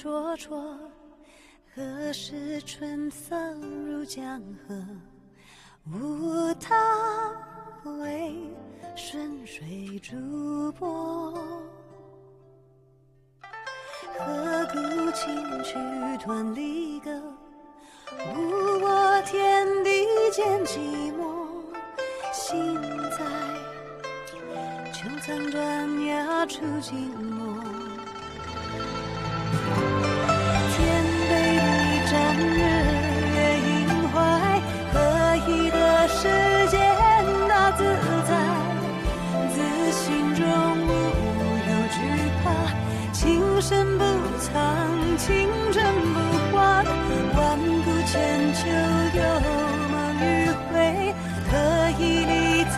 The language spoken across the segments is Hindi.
灼灼，何时春色入江河？无他，为顺水逐波。何故轻曲断离歌？无我天地间寂寞。心在秋苍转芽出静默。天杯里沾日月盈怀，何以得世间那自在？自心中无有惧怕，情深不藏，情真不换。万古千秋有梦与悔，何以理沧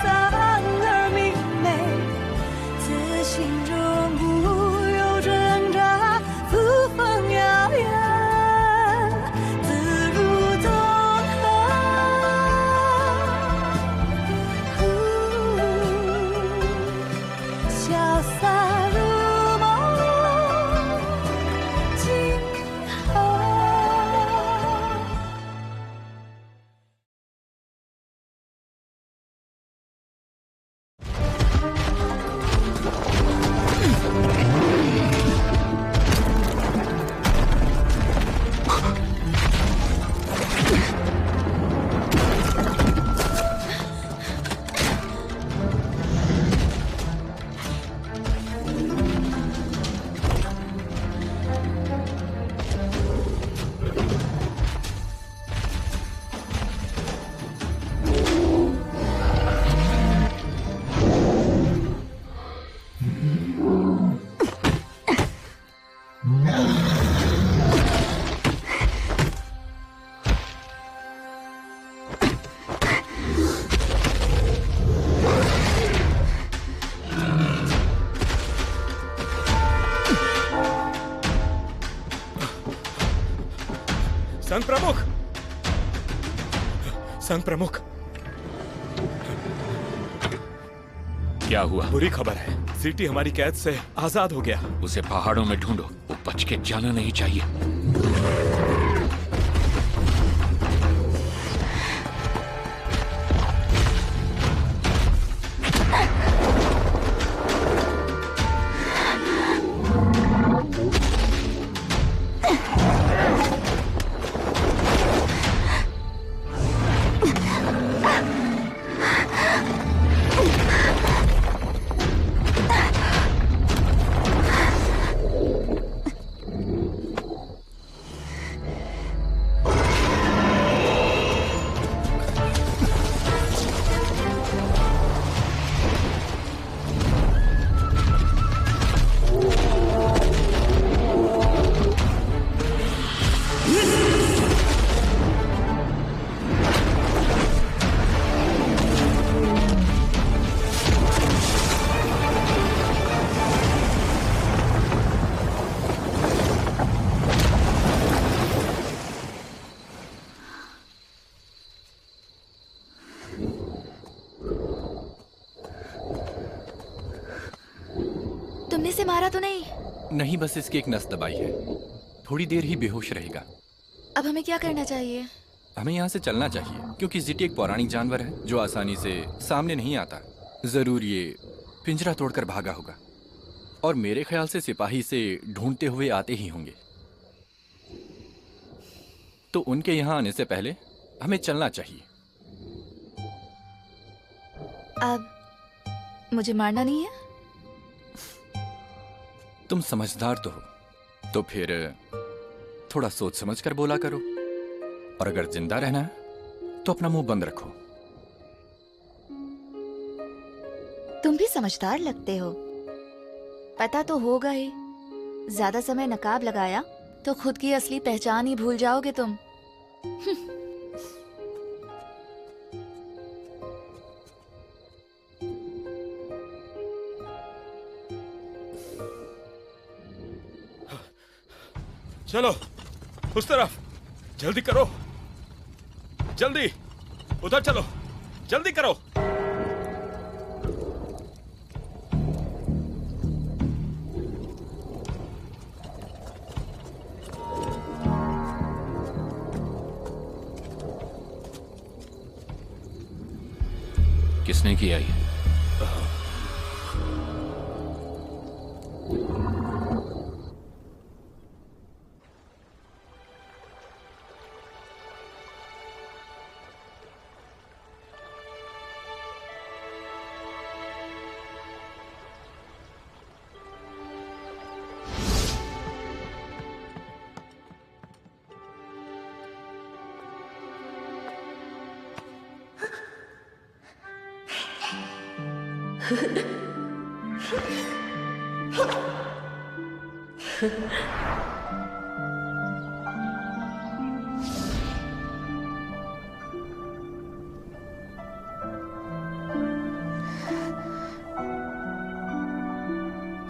桑而明媚？自心中无有挣扎，扶风遥远，自如东河。潇洒如梦，今后。संघ प्रमुख, संघ प्रमुख, क्या हुआ? बुरी खबर है, सिटी हमारी कैद से आजाद हो गया। उसे पहाड़ों में ढूंढो, वो बच के जाना नहीं चाहिए। तुमने इसे मारा तो नहीं? नहीं, बस इसकी एक नस दबाई है। थोड़ी देर ही बेहोश रहेगा। अब हमें क्या करना चाहिए? हमें यहाँ से चलना चाहिए, क्योंकि जीटी एक पौराणिक जानवर है जो आसानी से सामने नहीं आता। जरूर ये पिंजरा तोड़कर भागा होगा, और मेरे ख्याल से सिपाही से ढूंढते हुए आते ही होंगे। तो उनके यहाँ आने से पहले हमें चलना चाहिए। अब मुझे मारना नहीं है? तुम समझदार तो हो, तो फिर थोड़ा सोच समझ कर बोला करो। और अगर जिंदा रहना है तो अपना मुंह बंद रखो। तुम भी समझदार लगते हो। पता तो होगा ही, ज्यादा समय नकाब लगाया तो खुद की असली पहचान ही भूल जाओगे तुम। चलो उस तरफ, जल्दी करो, जल्दी उधर चलो, जल्दी करो। किसने किया ये?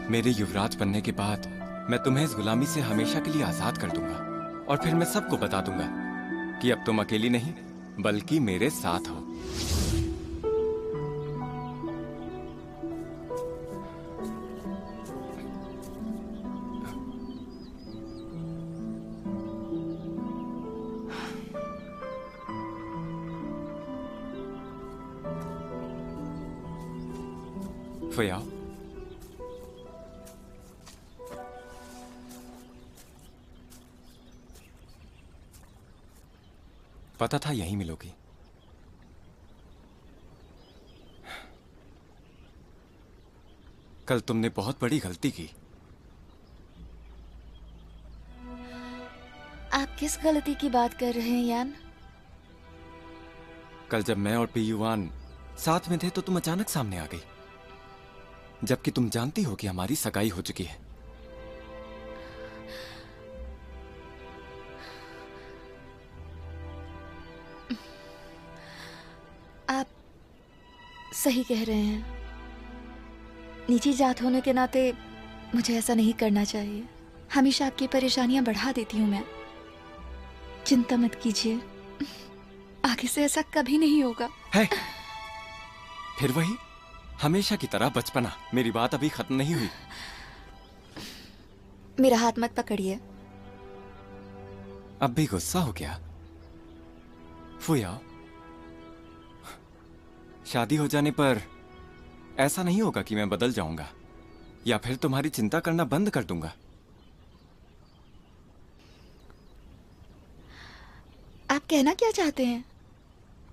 मेरे युवराज बनने के बाद मैं तुम्हें इस गुलामी से हमेशा के लिए आजाद कर दूंगा और फिर मैं सबको बता दूंगा कि अब तुम अकेली नहीं बल्कि मेरे साथ हो। फया, पता था यहीं मिलोगी। कल तुमने बहुत बड़ी गलती की। आप किस गलती की बात कर रहे हैं यान? कल जब मैं और पीयूवान साथ में थे तो तुम अचानक सामने आ गई, जबकि तुम जानती हो कि हमारी सगाई हो चुकी है। आप सही कह रहे हैं। नीची जात होने के नाते मुझे ऐसा नहीं करना चाहिए। हमेशा आपकी परेशानियां बढ़ा देती हूं मैं। चिंता मत कीजिए, आगे से ऐसा कभी नहीं होगा। है फिर वही हमेशा की तरह बचपना। मेरी बात अभी खत्म नहीं हुई। मेरा हाथ मत पकड़िए। अब भी गुस्सा हो गया? फुया, शादी हो जाने पर ऐसा नहीं होगा कि मैं बदल जाऊंगा या फिर तुम्हारी चिंता करना बंद कर दूंगा। आप कहना क्या चाहते हैं?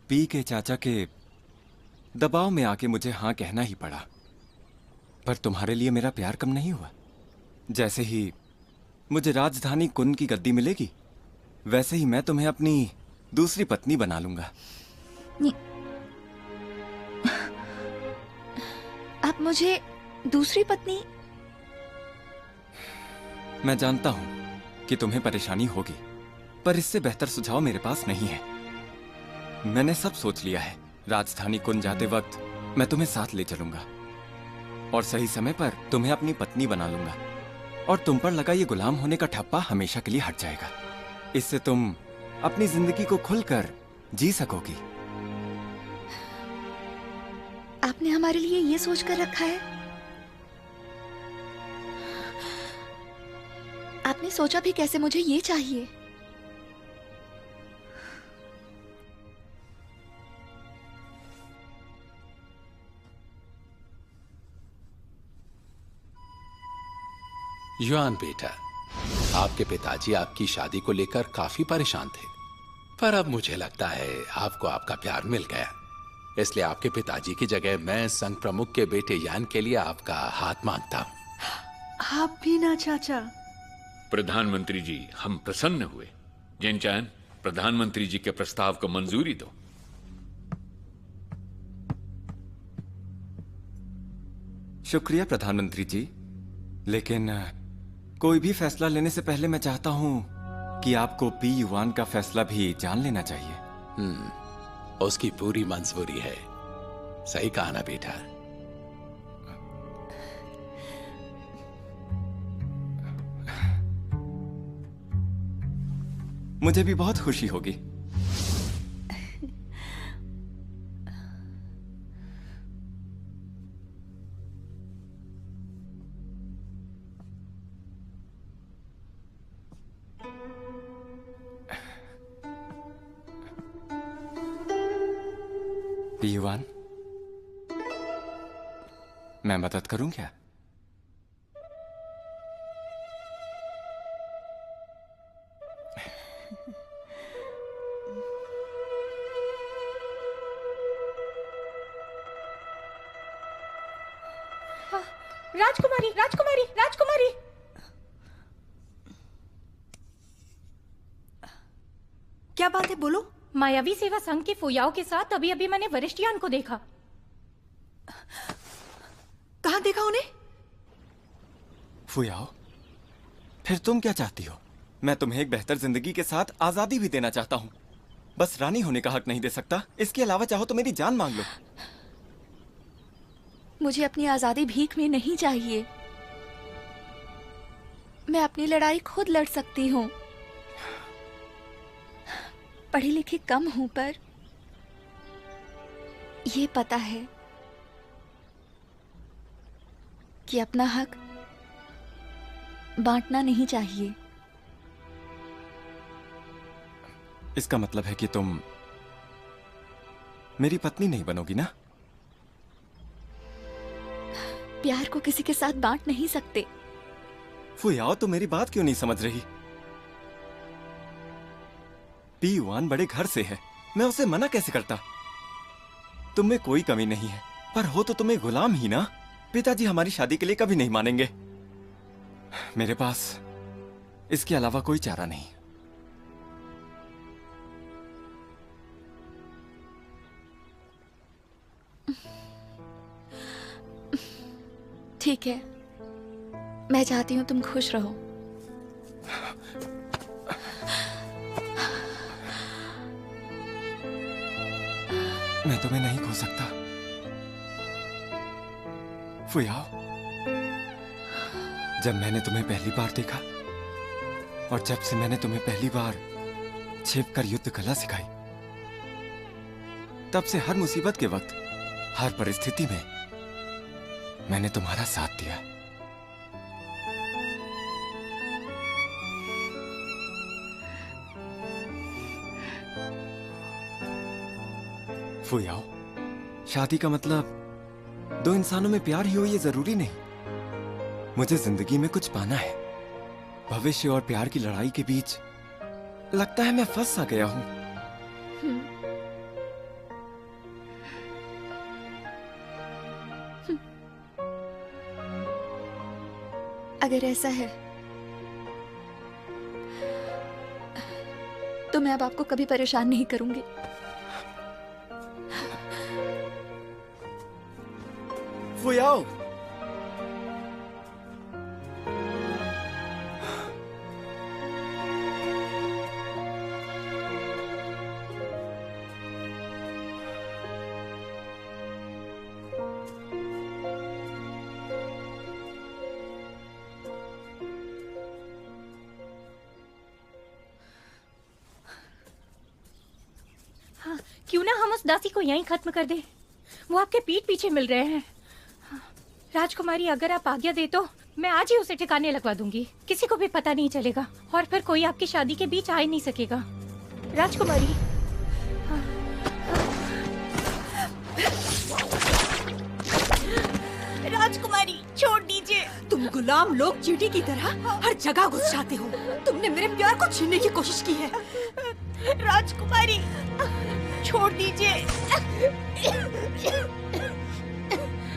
पी के चाचा के दबाव में आके मुझे हाँ कहना ही पड़ा, पर तुम्हारे लिए मेरा प्यार कम नहीं हुआ। जैसे ही मुझे राजधानी कुन की गद्दी मिलेगी वैसे ही मैं तुम्हें अपनी दूसरी पत्नी बना लूंगा। आप मुझे दूसरी पत्नी? मैं जानता हूं कि तुम्हें परेशानी होगी, पर इससे बेहतर सुझाव मेरे पास नहीं है। मैंने सब सोच लिया है। राजधानी कुन जाते वक्त मैं तुम्हें साथ ले चलूंगा और सही समय पर तुम्हें अपनी पत्नी बना लूंगा और तुम पर लगा ये गुलाम होने का ठप्पा हमेशा के लिए हट जाएगा। इससे तुम अपनी जिंदगी को खुलकर जी सकोगी। आपने हमारे लिए ये सोच कर रखा है? आपने सोचा भी कैसे मुझे ये चाहिए? युआन बेटा, आपके पिताजी आपकी शादी को लेकर काफी परेशान थे, पर अब मुझे लगता है आपको आपका प्यार मिल गया। इसलिए आपके पिताजी की जगह मैं संघ प्रमुख के बेटे यान के लिए आपका हाथ मांगता हूं। आप भी ना चाचा। प्रधानमंत्री जी, हम प्रसन्न हुए। जिनचान, प्रधानमंत्री जी के प्रस्ताव को मंजूरी दो। शुक्रिया प्रधानमंत्री जी, लेकिन कोई भी फैसला लेने से पहले मैं चाहता हूं कि आपको पी युआन का फैसला भी जान लेना चाहिए। उसकी पूरी मंजूरी है। सही कहा ना बेटा? मुझे भी बहुत खुशी होगी। युआन, मैं मदद करूं क्या? राजकुमारी, राजकुमारी, राजकुमारी। क्या बात है, बोलो। मायावी सेवा संघ के फुयाओं के साथ अभी अभी मैंने वरिष्ठयान को देखा। कहाँ देखा उन्हें? फुयाओ, फिर तुम क्या चाहती हो? मैं तुम्हें एक बेहतर जिंदगी के साथ आजादी भी देना चाहता हूँ। बस रानी होने का हक नहीं दे सकता। इसके अलावा चाहो तो मेरी जान मांग लो। मुझे अपनी आजादी भीख में नहीं चाहिए। मैं अपनी लड़ाई खुद लड़ सकती हूँ। पढ़ी लिखी कम हूं, पर ये पता है कि अपना हक बांटना नहीं चाहिए। इसका मतलब है कि तुम मेरी पत्नी नहीं बनोगी ना? प्यार को किसी के साथ बांट नहीं सकते। फुयाओ, तो मेरी बात क्यों नहीं समझ रही? पी युआन बड़े घर से है, मैं उसे मना कैसे करता? तुम में कोई कमी नहीं है, पर हो तो तुम्हें गुलाम ही ना। पिताजी हमारी शादी के लिए कभी नहीं मानेंगे। मेरे पास इसके अलावा कोई चारा नहीं। ठीक है, मैं चाहती हूं तुम खुश रहो। मैं तुम्हें नहीं खो सकता। फुयाओ, जब मैंने तुम्हें पहली बार देखा और जब से मैंने तुम्हें पहली बार छिपकर युद्ध कला सिखाई, तब से हर मुसीबत के वक्त, हर परिस्थिति में मैंने तुम्हारा साथ दिया। फुयाओ, शादी का मतलब दो इंसानों में प्यार ही हो ये जरूरी नहीं। मुझे जिंदगी में कुछ पाना है। भविष्य और प्यार की लड़ाई के बीच लगता है मैं फंस सा गया हूं। अगर ऐसा है तो मैं अब आपको कभी परेशान नहीं करूंगी। फुयाओ, हाँ, क्यों ना हम उस दासी को यहीं खत्म कर दें। वो आपके पीठ पीछे मिल रहे हैं। राजकुमारी, अगर आप आज्ञा दे तो मैं आज ही उसे ठिकाने लगवा दूंगी। किसी को भी पता नहीं चलेगा और फिर कोई आपकी शादी के बीच आ ही नहीं सकेगा। राजकुमारी, राजकुमारी, छोड़ दीजिए। तुम गुलाम लोग चींटी की तरह हर जगह घुस जाते हो। तुमने मेरे प्यार को छीनने की कोशिश की है। राजकुमारी, छोड़ दीजिए।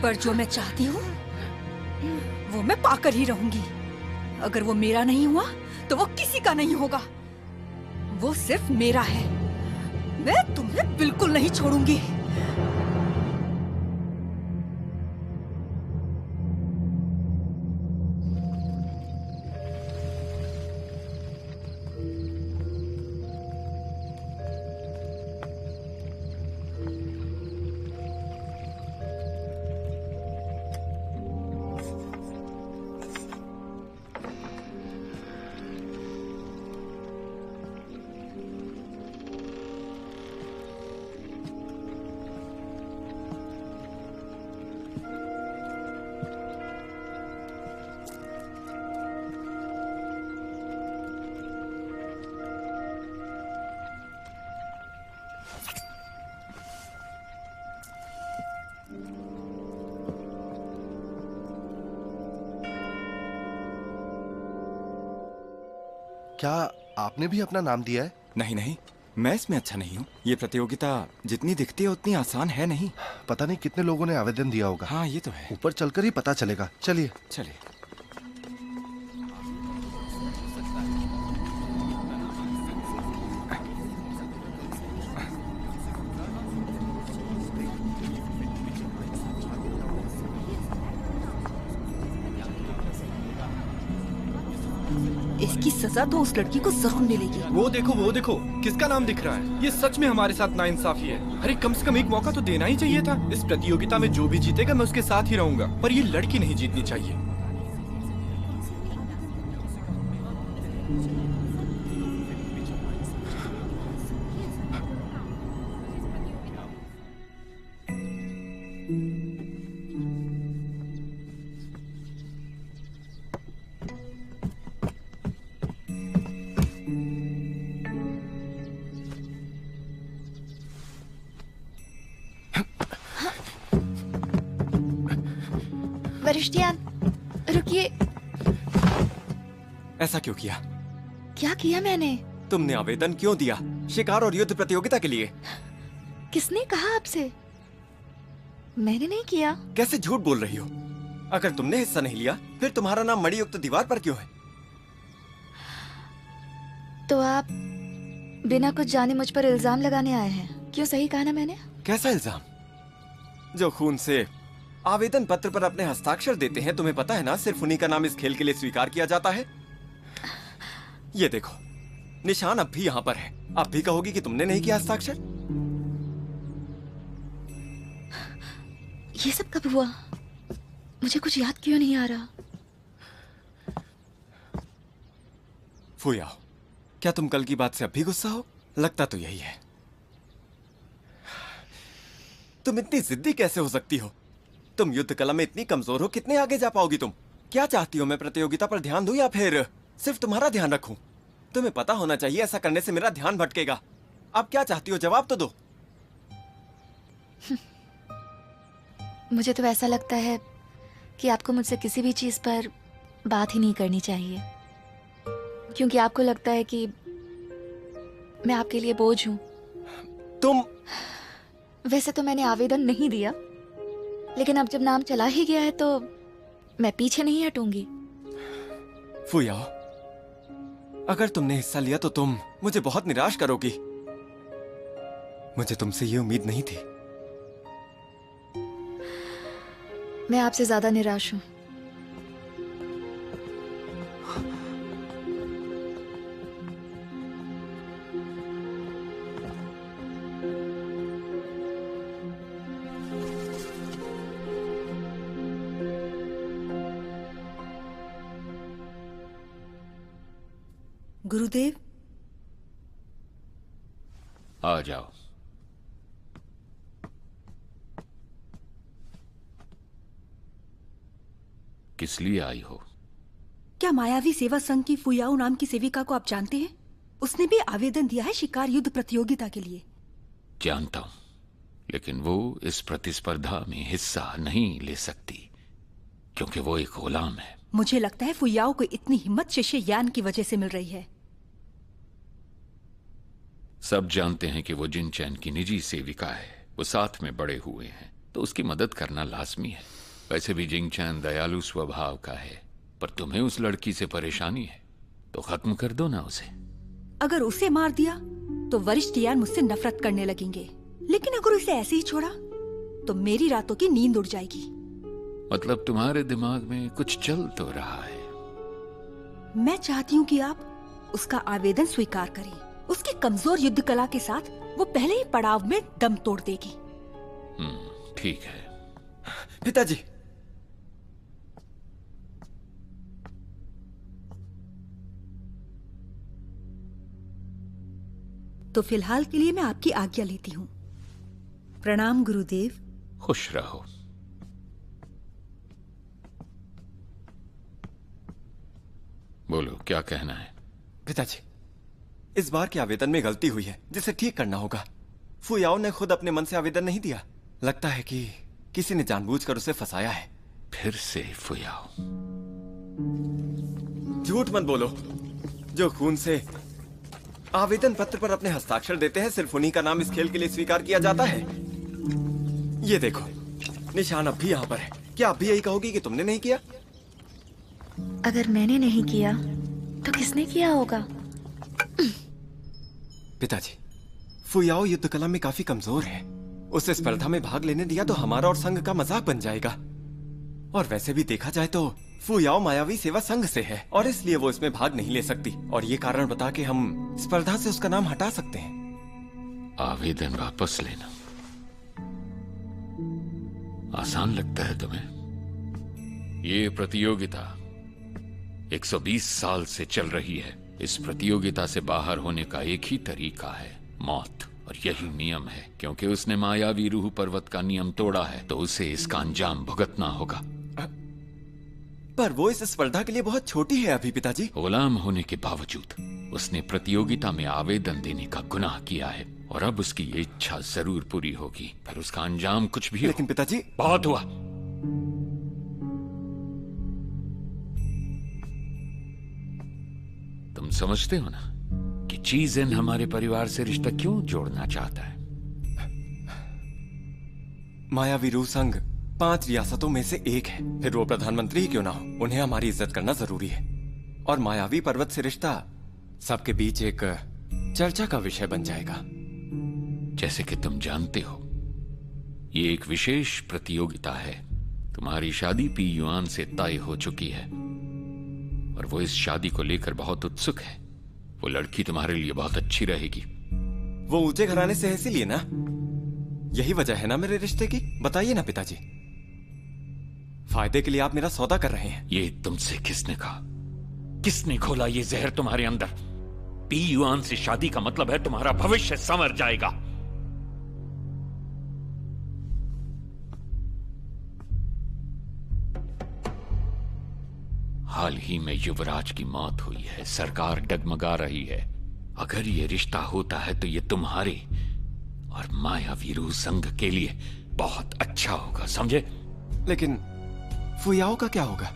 पर जो मैं चाहती हूँ वो मैं पाकर ही रहूंगी। अगर वो मेरा नहीं हुआ तो वो किसी का नहीं होगा। वो सिर्फ मेरा है। मैं तुम्हें बिल्कुल नहीं छोड़ूंगी। क्या आपने भी अपना नाम दिया है? नहीं नहीं, मैं इसमें अच्छा नहीं हूँ। ये प्रतियोगिता जितनी दिखती है उतनी आसान है नहीं। पता नहीं कितने लोगों ने आवेदन दिया होगा। हाँ ये तो है। ऊपर चलकर ही पता चलेगा। चलिए चलिए। इसकी सजा तो उस लड़की को जरूर मिलेगी। वो देखो किसका नाम दिख रहा है? ये सच में हमारे साथ नाइंसाफी है। अरे कम से कम एक मौका तो देना ही चाहिए था। इस प्रतियोगिता में जो भी जीतेगा मैं उसके साथ ही रहूंगा, पर ये लड़की नहीं जीतनी चाहिए। वरिष्ठियान, रुकिए। ऐसा क्यों किया? क्या किया मैंने? तुमने आवेदन क्यों दिया शिकार और युद्ध प्रतियोगिता के लिए? किसने कहा आपसे? मैंने नहीं किया। कैसे झूठ बोल रही हो? अगर तुमने हिस्सा नहीं लिया फिर तुम्हारा नाम मणियुक्त दीवार पर क्यों है? तो आप बिना कुछ जाने मुझ पर इल्जाम लगाने आए हैं, क्यों? सही कहा ना मैंने? कैसा इल्जाम? जो खून से आवेदन पत्र पर अपने हस्ताक्षर देते हैं, तुम्हें पता है ना, सिर्फ उन्हीं का नाम इस खेल के लिए स्वीकार किया जाता है। ये देखो, निशान अब भी यहाँ पर है। अब भी कहोगी कि तुमने नहीं किया हस्ताक्षर? ये सब कब हुआ? मुझे कुछ याद क्यों नहीं आ रहा? फुयाओ, क्या तुम कल की बात से अब भी गुस्सा हो? लगता तो यही है। तुम इतनी जिद्दी कैसे हो सकती हो? तुम युद्ध कला में इतनी कमजोर हो, कितने आगे जा पाओगी तुम? क्या चाहती हो, मैं प्रतियोगिता पर ध्यान दूं या फिर सिर्फ तुम्हारा ध्यान रखूं? तुम्हें पता होना चाहिए ऐसा करने से मेरा ध्यान भटकेगा। अब क्या चाहती हो, जवाब तो दो। मुझे तो ऐसा लगता है कि आपको मुझसे किसी भी चीज पर बात ही नहीं करनी चाहिए, क्योंकि आपको लगता है कि मैं आपके लिए बोझ हूं। वैसे तो मैंने आवेदन नहीं दिया, लेकिन अब जब नाम चला ही गया है तो मैं पीछे नहीं हटूंगी। फुयाओ, अगर तुमने हिस्सा लिया तो तुम मुझे बहुत निराश करोगी। मुझे तुमसे ये उम्मीद नहीं थी। मैं आपसे ज्यादा निराश हूं। गुरुदेव, आ जाओ। किस लिए आई हो? क्या मायावी सेवा संघ की फुयाओ नाम की सेविका को आप जानते हैं? उसने भी आवेदन दिया है शिकार युद्ध प्रतियोगिता के लिए। जानता हूं, लेकिन वो इस प्रतिस्पर्धा में हिस्सा नहीं ले सकती क्योंकि वो एक गुलाम है। मुझे लगता है फुयाओ को इतनी हिम्मत शिष्य यान की वजह से मिल रही है। सब जानते हैं कि वो जिनचैन की निजी सेविका है, वो साथ में बड़े हुए हैं, तो उसकी मदद करना लाजमी है। वैसे भी जिनचैन दयालु स्वभाव का है, पर तुम्हें उस लड़की से परेशानी है तो खत्म कर दो ना उसे। अगर उसे मार दिया तो वरिष्ठ यान मुझसे नफरत करने लगेंगे, लेकिन अगर उसे ऐसे ही छोड़ा तो मेरी रातों की नींद उड़ जाएगी। मतलब तुम्हारे दिमाग में कुछ चल तो रहा है। मैं चाहती हूँ कि आप उसका आवेदन स्वीकार करें। उसकी कमजोर युद्ध कला के साथ वो पहले ही पड़ाव में दम तोड़ देगी। ठीक है। पिताजी, तो फिलहाल के लिए मैं आपकी आज्ञा लेती हूँ। प्रणाम गुरुदेव। खुश रहो। बोलो, क्या कहना है? पिताजी, इस बार के आवेदन में गलती हुई है जिसे ठीक करना होगा। फुयाओ ने खुद अपने मन से आवेदन नहीं दिया। लगता है कि किसी ने जानबूझकर उसे फंसाया है। फिर से फुयाओ। झूठ मत बोलो। जो खून से आवेदन पत्र पर अपने हस्ताक्षर देते हैं, सिर्फ उन्हीं का नाम इस खेल के लिए स्वीकार किया जाता है। ये देखो, निशान अब भी यहाँ पर है। क्या आप भी यही कहोगी कि तुमने नहीं किया? अगर मैंने नहीं किया तो किसने किया होगा? पिताजी, फुयाओ युद्ध कला में काफी कमजोर है। उसे स्पर्धा में भाग लेने दिया तो हमारा और संघ का मजाक बन जाएगा। और वैसे भी देखा जाए तो फुयाओ मायावी सेवा संघ से है और इसलिए वो इसमें भाग नहीं ले सकती। और ये कारण बता के हम स्पर्धा से उसका नाम हटा सकते हैं। आवेदन वापस लेना आसान लगता है तुम्हें? ये प्रतियोगिता 120 साल से चल रही है। इस प्रतियोगिता से बाहर होने का एक ही तरीका है, मौत। और यही नियम है। क्योंकि उसने मायावी रूह पर्वत का नियम तोड़ा है तो उसे इसका अंजाम भुगतना होगा। पर वो इस स्पर्धा के लिए बहुत छोटी है अभी पिताजी। गुलाम होने के बावजूद उसने प्रतियोगिता में आवेदन देने का गुनाह किया है और अब उसकी ये इच्छा जरूर पूरी होगी, फिर उसका अंजाम कुछ भी हो। लेकिन पिताजी, बहुत हुआ। तुम समझते हो ना कि चीज़ें हमारे परिवार से रिश्ता क्यों जोड़ना चाहता है? मायावी रूह संघ 5 रियासतों में से एक है। फिर वो प्रधानमंत्री ही क्यों ना हो, उन्हें हमारी इज्जत करना जरूरी है। और मायावी पर्वत से रिश्ता सबके बीच एक चर्चा का विषय बन जाएगा। जैसे कि तुम जानते हो, ये एक विशेष प्रतियोगिता है। तुम्हारी शादी पी युआन से तय हो चुकी है और वो इस शादी को लेकर बहुत उत्सुक है। वो लड़की तुम्हारे लिए बहुत अच्छी रहेगी। वो ऊंचे घराने से है इसीलिए ना? यही वजह है ना मेरे रिश्ते की? बताइए ना पिताजी। फायदे के लिए आप मेरा सौदा कर रहे हैं। ये तुमसे किसने कहा? किसने घोला ये जहर तुम्हारे अंदर? पी युआन से शादी का मतलब है तुम्हारा भविष्य संवर जाएगा। हाल ही में युवराज की मौत हुई है, सरकार डगमगा रही है। अगर ये रिश्ता होता है तो ये तुम्हारे और मायावी रूह संघ के लिए बहुत अच्छा होगा, समझे? लेकिन फुयाओ का क्या होगा?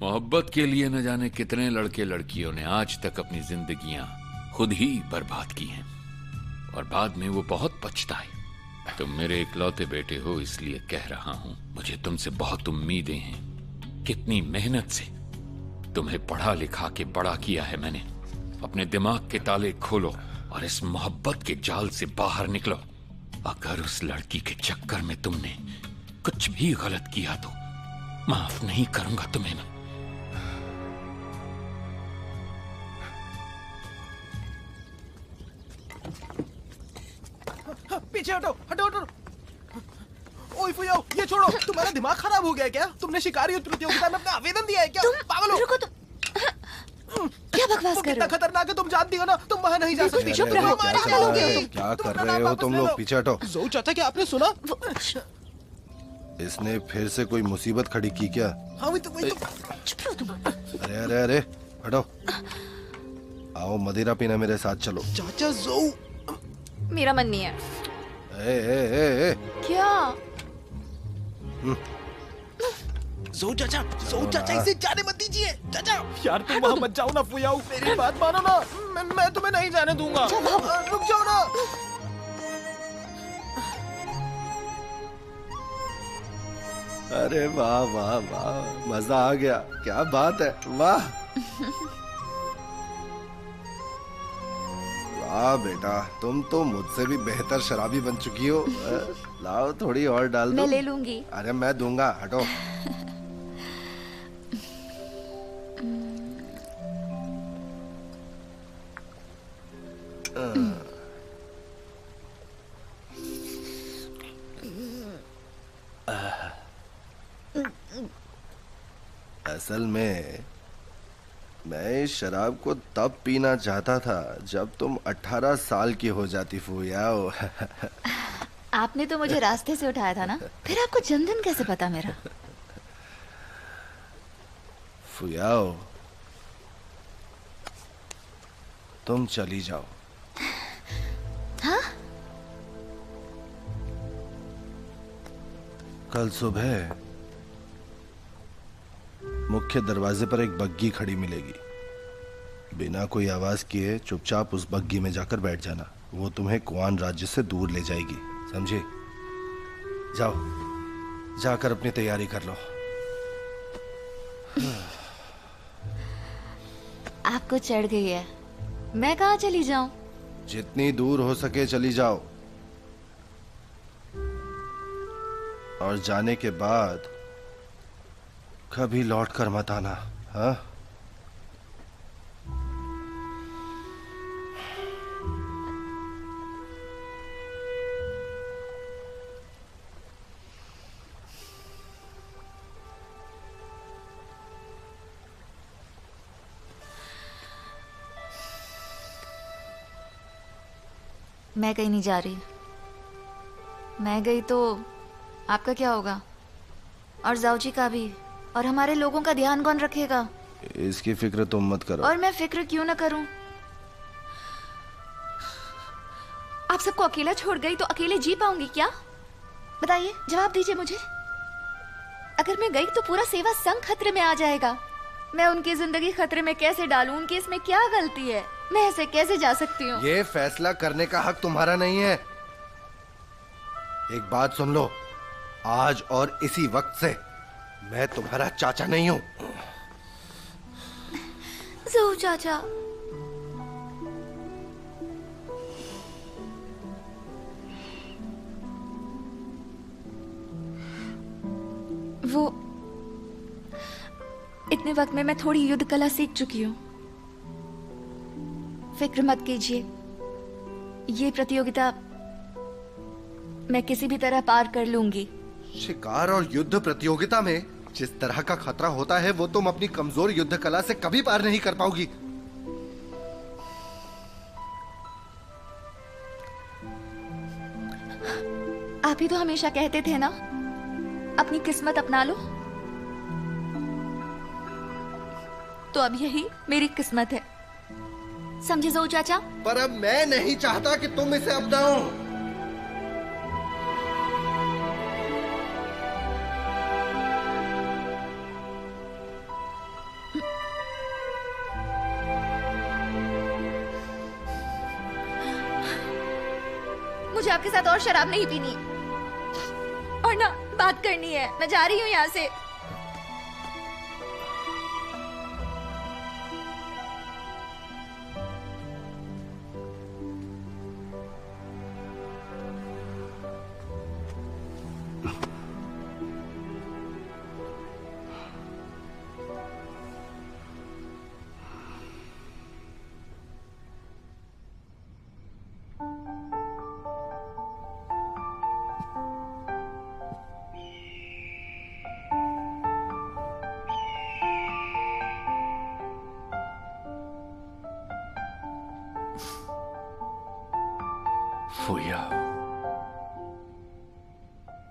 मोहब्बत के लिए न जाने कितने लड़के लड़कियों ने आज तक अपनी जिंदगियां खुद ही बर्बाद की हैं और बाद में वो बहुत पछताए। तुम मेरे इकलौते बेटे हो इसलिए कह रहा हूं। मुझे तुमसे बहुत उम्मीदें हैं। कितनी मेहनत से तुम्हें पढ़ा लिखा के बड़ा किया है मैंने। अपने दिमाग के ताले खोलो और इस मोहब्बत के जाल से बाहर निकलो। अगर उस लड़की के चक्कर में तुमने कुछ भी गलत किया तो माफ नहीं करूंगा तुम्हें मैं। पीछे हटो, हटो, हटो। ओए फुयाओ, ये छोड़ो। तुम्हारा दिमाग खराब हो गया क्या? तुमने शिकारी युद्ध प्रतियोगिता में अपना आवेदन दिया है क्या? पागल हो? रुको, क्या बकवास कर रहे हो? कितना खतरनाक है तुम जानती हो ना? तुम वहाँ नहीं जा सकती। चुप रहो। क्या कर रहे हो तुम लोग? पीछे हटो। जोऊ चाचा, क्या आपने सुना? इसने फिर से कोई मुसीबत खड़ी की क्या? हाँ वही तो। चुप रहो तुम। अरे अरे अरे हटो। आओ मदिरा पीना मेरे साथ चलो। चाचा जोऊ। मेरा मन नहीं है। ए। क्या? जोऊ चाचा इसे जाने मत दीजिए। चाचा यार तुम वहाँ मत जाओ ना फुयाओ, मेरी बात मानो ना। मैं तुम्हें नहीं जाने दूंगा। रुक जाओ ना। अरे वाह वाह वाह, मजा आ गया। क्या बात है, वाह वाह बेटा, तुम तो मुझसे भी बेहतर शराबी बन चुकी हो। लाओ थोड़ी और डाल दो। मैं ले लूंगी। अरे मैं दूंगा, हटो। असल में मैं इस शराब को तब पीना चाहता था जब तुम 18 साल की हो जाती फुयाओ। आपने तो मुझे रास्ते से उठाया था ना, फिर आपको जन्मदिन कैसे पता मेरा? फुयाओ तुम चली जाओ। हाँ? कल सुबह मुख्य दरवाजे पर एक बग्गी खड़ी मिलेगी। बिना कोई आवाज किए चुपचाप उस बग्गी में जाकर बैठ जाना। वो तुम्हें कुआन राज्य से दूर ले जाएगी, समझे? जाओ, जाकर अपनी तैयारी कर लो। आपको चढ़ गई है, मैं कहाँ चली जाऊं? जितनी दूर हो सके चली जाओ, और जाने के बाद कभी लौट कर मत आना। हाँ? मैं कहीं नहीं जा रही। मैं गई तो आपका क्या होगा, और जाऊजी का भी, और हमारे लोगों का ध्यान कौन रखेगा? इसकी फिक्र तुम मत करो। और मैं फिक्र क्यों ना करूं? आप सबको अकेला छोड़ गई तो अकेले जी पाऊंगी क्या? बताइए, जवाब दीजिए मुझे। अगर मैं गई तो पूरा सेवा संघ खतरे में आ जाएगा। मैं उनकी जिंदगी खतरे में कैसे डालूं? उनकी इसमें क्या गलती है? मैं ऐसे कैसे जा सकती हूँ? ये फैसला करने का हक तुम्हारा नहीं है। एक बात सुन लो, आज और इसी वक्त से मैं तुम्हारा चाचा नहीं हूँ। ज़ू चाचा, वो इतने वक्त में मैं थोड़ी युद्ध कला सीख चुकी हूँ। फिक्र मत कीजिए, ये प्रतियोगिता मैं किसी भी तरह पार कर लूंगी। शिकार और युद्ध प्रतियोगिता में जिस तरह का खतरा होता है वो तुम अपनी कमजोर युद्ध कला से कभी पार नहीं कर पाओगी। आप ही तो हमेशा कहते थे ना, अपनी किस्मत अपना लो। तो अब यही मेरी किस्मत है, समझे ज़ू चाचा? पर अब मैं नहीं चाहता कि तुम इसे अपनाओ। मुझे आपके साथ और शराब नहीं पीनी, और ना बात करनी है। मैं जा रही हूँ यहाँ से। फूया,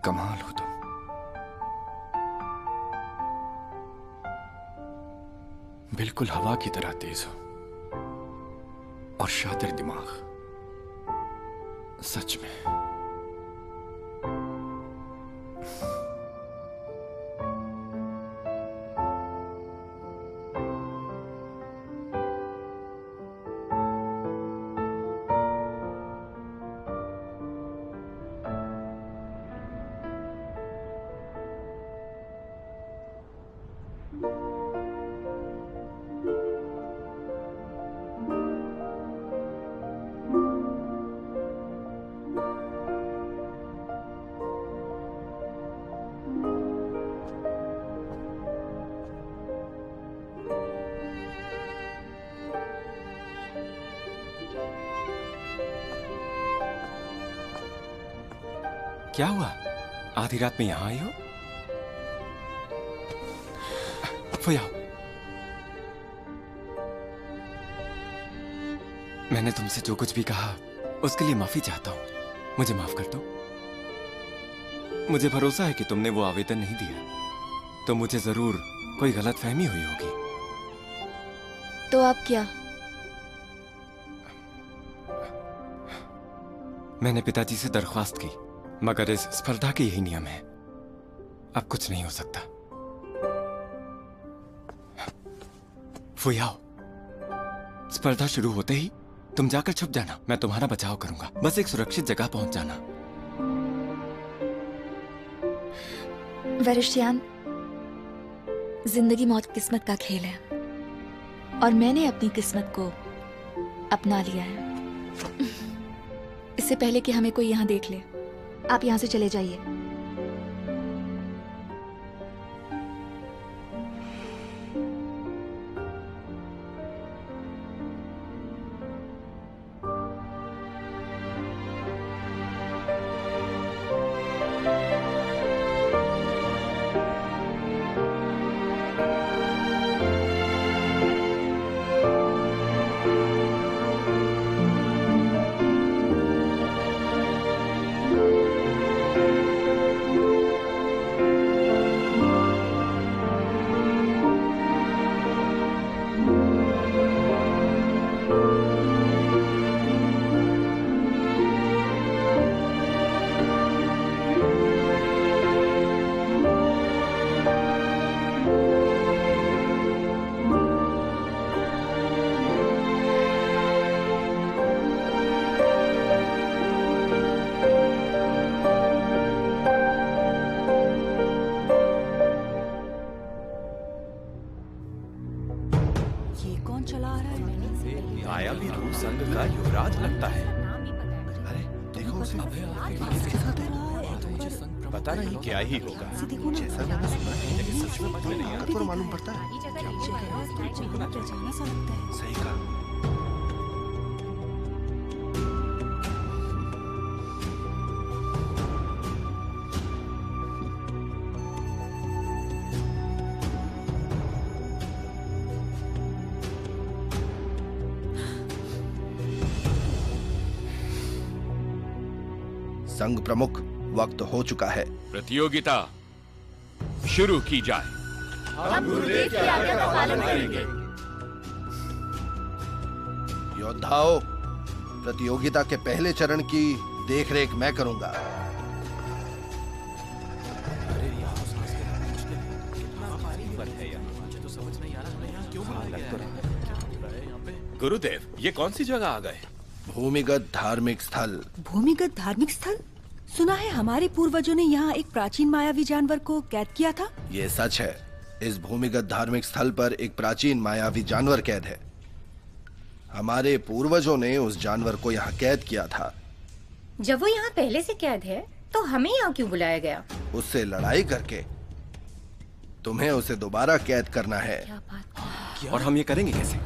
कमाल हो तुम। बिल्कुल हवा की तरह तेज हो, और शातिर दिमाग, सच में। क्या हुआ? आधी रात में यहां आई हो? फुया, मैंने तुमसे जो कुछ भी कहा उसके लिए माफी चाहता हूं। मुझे माफ कर दो। मुझे भरोसा है कि तुमने वो आवेदन नहीं दिया तो मुझे जरूर कोई गलतफहमी हुई होगी। तो आप क्या? मैंने पिताजी से दरख्वास्त की, मगर इस स्पर्धा के यही नियम है। अब कुछ नहीं हो सकता। फुयाओ, स्पर्धा शुरू होते ही तुम जाकर छुप जाना, मैं तुम्हारा बचाव करूंगा। बस एक सुरक्षित जगह पहुंच जाना। वरिष्ठयान, जिंदगी मौत किस्मत का खेल है और मैंने अपनी किस्मत को अपना लिया है। इससे पहले कि हमें कोई यहाँ देख ले, आप यहाँ से चले जाइए। मायावी रूह संघ का युवराज लगता है। अरे देखो उसे, किसके साथ है? पता नहीं क्या ही होगा। जैसा मैंने सुना है, लेकिन सच में पता नहीं, पर मालूम पड़ता है। सही कहा। संघ प्रमुख, वक्त हो चुका है। प्रतियोगिता शुरू की जाए। हम गुरुदेव की आज्ञा का पालन करेंगे। योद्धाओं, प्रतियोगिता के पहले चरण की देखरेख मैं करूंगा। गुरुदेव, ये कौन सी जगह आ गए? भूमिगत धार्मिक स्थल। भूमिगत धार्मिक स्थल? सुना है हमारे पूर्वजों ने यहाँ एक प्राचीन मायावी जानवर को कैद किया था। ये सच है। इस भूमिगत धार्मिक स्थल पर एक प्राचीन मायावी जानवर कैद है। हमारे पूर्वजों ने उस जानवर को यहाँ कैद किया था। जब वो यहाँ पहले से कैद है तो हमें यहाँ क्यों बुलाया गया? उससे लड़ाई करके तुम्हें उसे दोबारा कैद करना है। और हम ये करेंगे कैसे?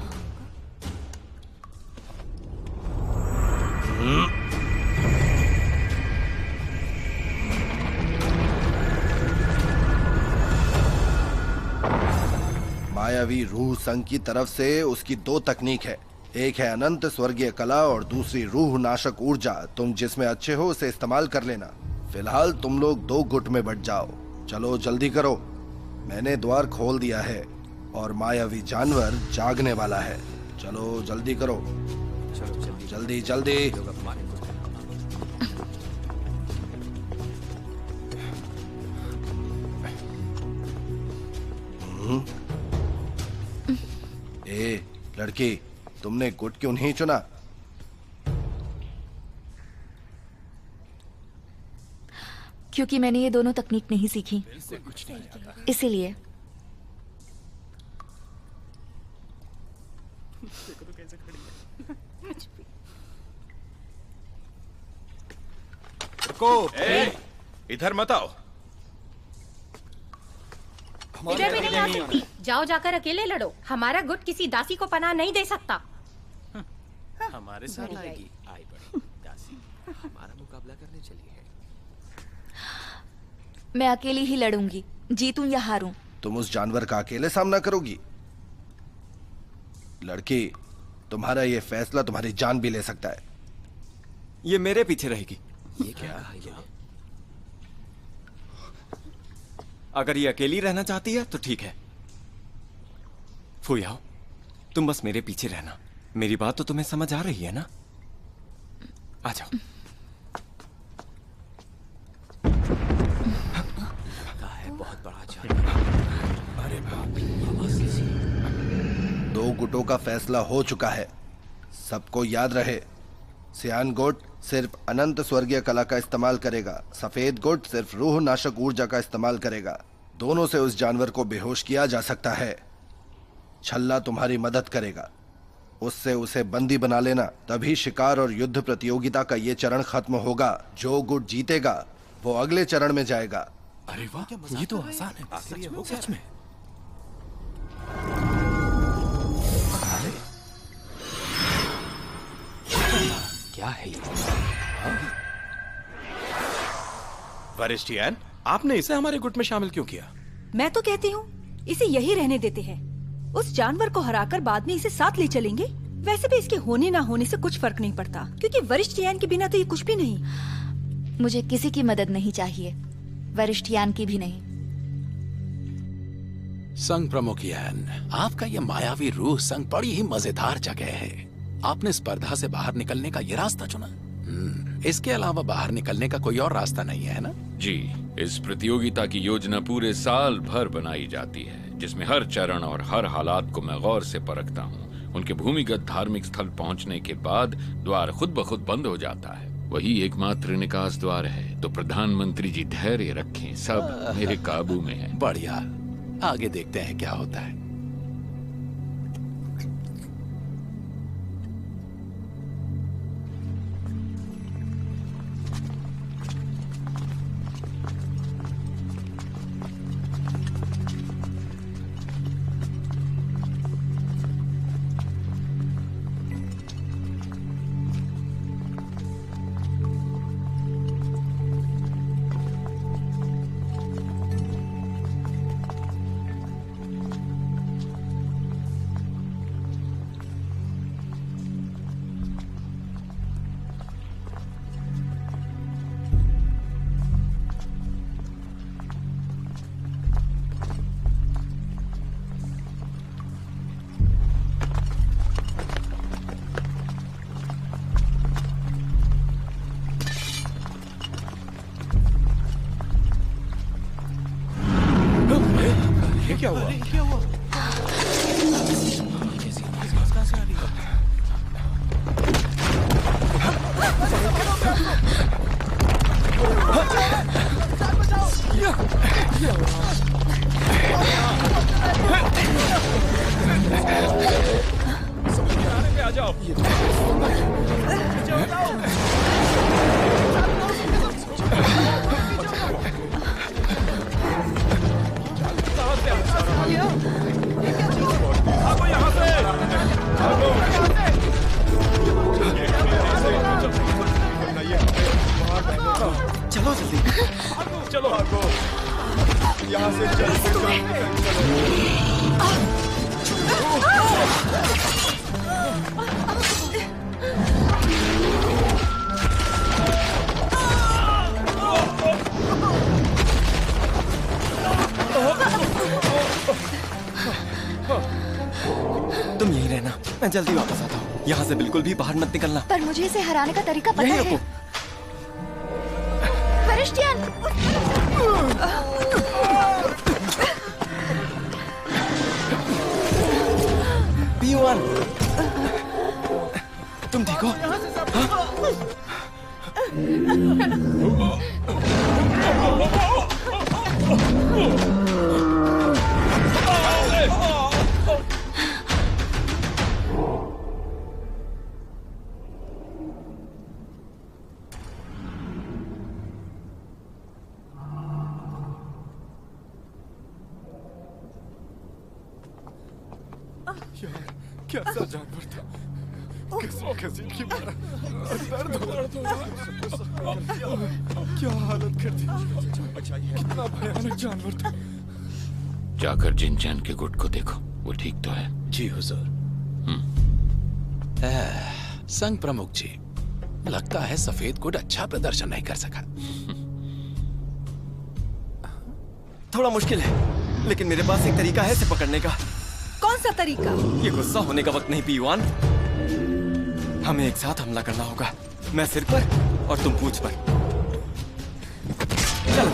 मायावी रूह संघ की तरफ से उसकी दो तकनीक है। एक है अनंत स्वर्गीय कला और दूसरी रूह नाशक ऊर्जा। तुम जिसमें अच्छे हो उसे इस्तेमाल कर लेना। फिलहाल तुम लोग दो गुट में बट जाओ। चलो जल्दी करो, मैंने द्वार खोल दिया है और मायावी जानवर जागने वाला है। चलो जल्दी करो, जल्दी जल्दी। ए लड़की, तुमने गुट क्यों नहीं चुना? क्योंकि मैंने ये दोनों तकनीक नहीं सीखी, इसीलिए। इधर मत आओ। इधर भी नहीं आ सकती। जाओ जाकर अकेले लड़ो। हमारा गुट किसी दासी को पनाह नहीं दे सकता। हमारे साथ आएगी। आई बड़ी दासी, हमारा मुकाबला करने चली है। मैं अकेली ही लड़ूंगी, जीतूं या हारूं। तुम उस जानवर का अकेले सामना करोगी? लड़की, तुम्हारा ये फैसला तुम्हारी जान भी ले सकता है। ये मेरे पीछे रहेगी। ये क्या है? अगर ये अकेली रहना चाहती है तो ठीक है। फुयाओ, तुम बस मेरे पीछे रहना। मेरी बात तो तुम्हें समझ आ रही है ना? आ जाओ। दो गुटों का फैसला हो चुका है, सबको याद रहे। सियान गुट सिर्फ अनंत स्वर्गीय कला का इस्तेमाल करेगा, सफेद गुट सिर्फ रूह नाशक ऊर्जा का इस्तेमाल करेगा। दोनों से उस जानवर को बेहोश किया जा सकता है। छल्ला तुम्हारी मदद करेगा, उससे उसे बंदी बना लेना, तभी शिकार और युद्ध प्रतियोगिता का ये चरण खत्म होगा। जो गुट जीतेगा वो अगले चरण में जाएगा। अरे वाह, ये तो आसान है। सच में। क्या है ये? वरिष्ठ यान, आपने इसे हमारे गुट में शामिल क्यों किया? मैं तो कहती हूँ इसे यही रहने देते हैं। उस जानवर को हराकर बाद में इसे साथ ले चलेंगे। वैसे भी इसके होने ना होने से कुछ फर्क नहीं पड़ता, क्योंकि वरिष्ठ यान के बिना तो ये कुछ भी नहीं। मुझे किसी की मदद नहीं चाहिए, वरिष्ठ यान की भी नहीं। संघ प्रमुख यान, आपका ये मायावी रूह संघ बड़ी ही मजेदार जगह है। आपने स्पर्धा से बाहर निकलने का ये रास्ता चुना। इसके अलावा बाहर निकलने का कोई और रास्ता नहीं है ना? जी, इस प्रतियोगिता की योजना पूरे साल भर बनाई जाती है, जिसमें हर चरण और हर हालात को मैं गौर से परखता हूँ। उनके भूमिगत धार्मिक स्थल पहुँचने के बाद द्वार खुद ब खुद बंद हो जाता है। वही एकमात्र निकास द्वार है। तो प्रधानमंत्री जी धैर्य रखें, सब मेरे काबू में है। बढ़िया, आगे देखते हैं क्या होता है। क्या हुआ? आ जाओ। चलो जल्दी, चलो यहाँ से तुम यहीं रहना, मैं जल्दी वापस आता हूँ। यहाँ से बिल्कुल भी बाहर मत निकलना। पर मुझे इसे हराने का तरीका पता है। वरिष्ठ यान, P1, तुम ठीक हो? कैसा जानवर था, किसने घसीट मारा, दर्द हो रहा, क्या हालत कर दी, कितना भयानक जानवर था। जाकर जिनचैन के गुट को देखो, वो ठीक तो है। जी हुजूर। संघ प्रमुख जी, लगता है सफेद गुट अच्छा प्रदर्शन नहीं कर सका। थोड़ा मुश्किल है, लेकिन मेरे पास एक तरीका है इसे पकड़ने का। कौन सा तरीका? ये गुस्सा होने का वक्त नहीं P1। हमें एक साथ हमला करना होगा। मैं सिर पर और तुम पूंछ पर। चलो।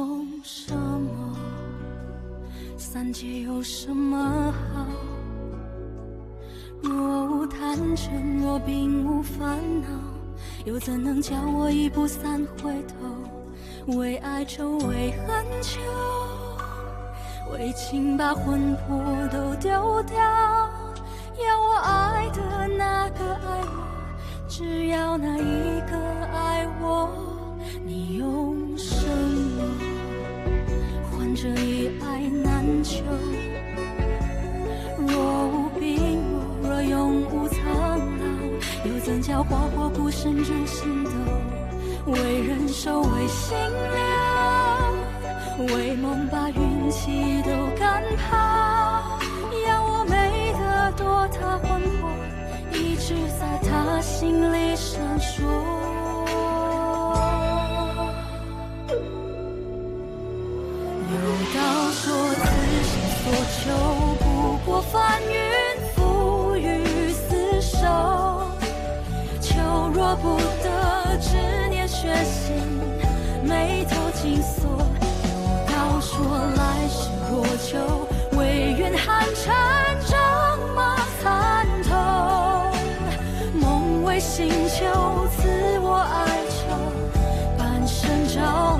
有什么？三界有什么好？若无贪嗔，若并无烦恼，又怎能叫我一步三回头？为爱愁，为恨求，为情把魂魄都丢掉。要我爱的那个爱我，只要那一个爱我。你用什么换这一爱难求？若无病魔，若永无苍老，又怎叫花火孤身诛心斗？为人守，为心留，为梦把运气都赶跑。要我美得多他魂魄，一直在他心里闪烁。有道说此生所求，不过翻云覆雨厮守。求若不得，执念血心，眉头紧锁。有道说来世若求，唯愿寒蝉仗马参透。梦为星球，赐我哀愁，半生朝